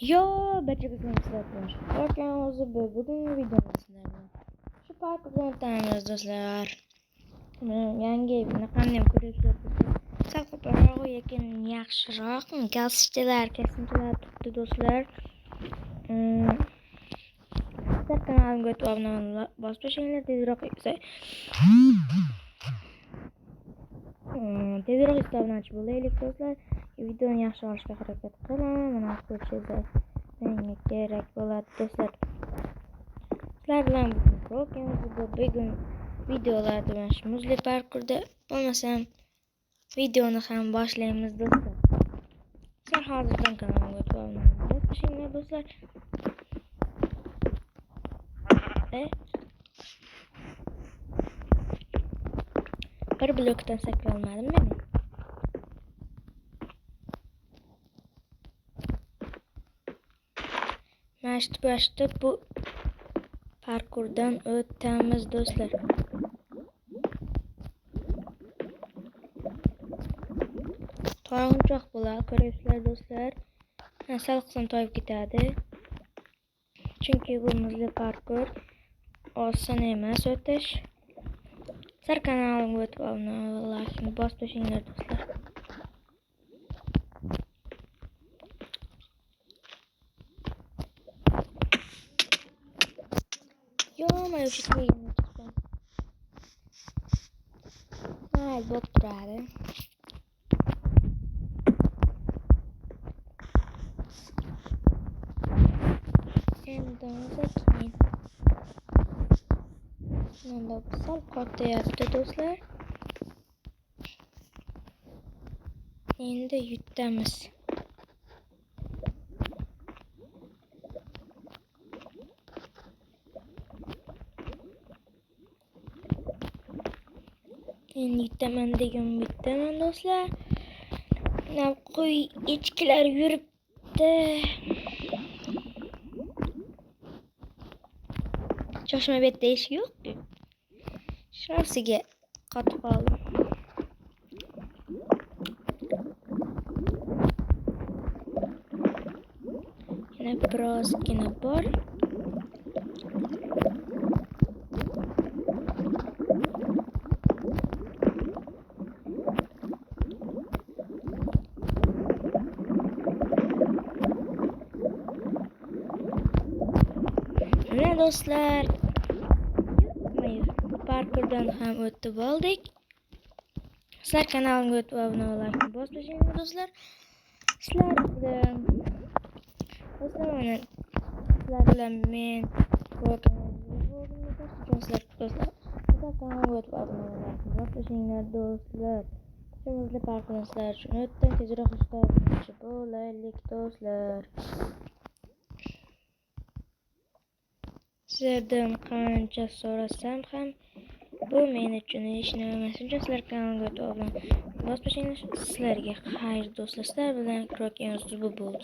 Yo, bachakasini sizlar o'zi bugungi videomizda shu parkdan o'tamiz do'stlar. Yangi qanday ko'ryapsizlar do'stlar. Saqoproq lekin yaxshiroq galsishchalar, kesintilar turibdi do'stlar. Sizlar kanalimga o'tib obuna bosib tashlaylar tezroq istabonachi bo'laylik do'stlar. Videoni yaxshi olishga harakat qilaman. Mana ko'chada menga kerak bo'ladi do'stlar. Sizlar bilan bugun videolarda mana shu muzli parkurda bo'lmasam videoni ham boshlaymiz do'stlar. Sizlar hozirdan kanalimga o'tib obuna bo'lishinglar do'stlar. Bir blokdan sakray olmadim men. Başta bu parkurdan o'tamiz do'stlar. To'g'riroq bo'ladi, ko'ryapsizlar do'stlar. Sal qism toyib ketadi. Chunki bu muzli parkur oson emas o'tish. Sizlar kanalimga o'tib obuna like bosib tashinglar do'stlar. Yo, mana shu kelgan. Mayli bo'lib turadi. Endi keyin mana sal qotayapti do'stlar. Endi yutamiz. Endi yutaman degan bitaman do'stlar. Qo'y echkilar yuribdi. Shoshma betda eshik yo'q-ku. Shosiga qotib qoldim. Yana birozgina bor. Mana do'stlar, parkurdan ham o'tib oldik. Sizlar kanalimga o'tib obuna like bosib tashinglar do'stlar. Sizlar bilan men do'stlar kanalimga o'tib obuna like bosib tashinglar do'stlar. Muzli parkurdan sizlar uchun o'tdim. Tezroq ishlamoqchi bo'laylik do'stlar. Sizlardan qancha so'rasam ham bu men uchun hech nima emas. Sizlar kanalimga o'tib obuna bosib tashinglar. Sizlarga xayr do'stlar. Sizlar bilan krok bu bo'ldi.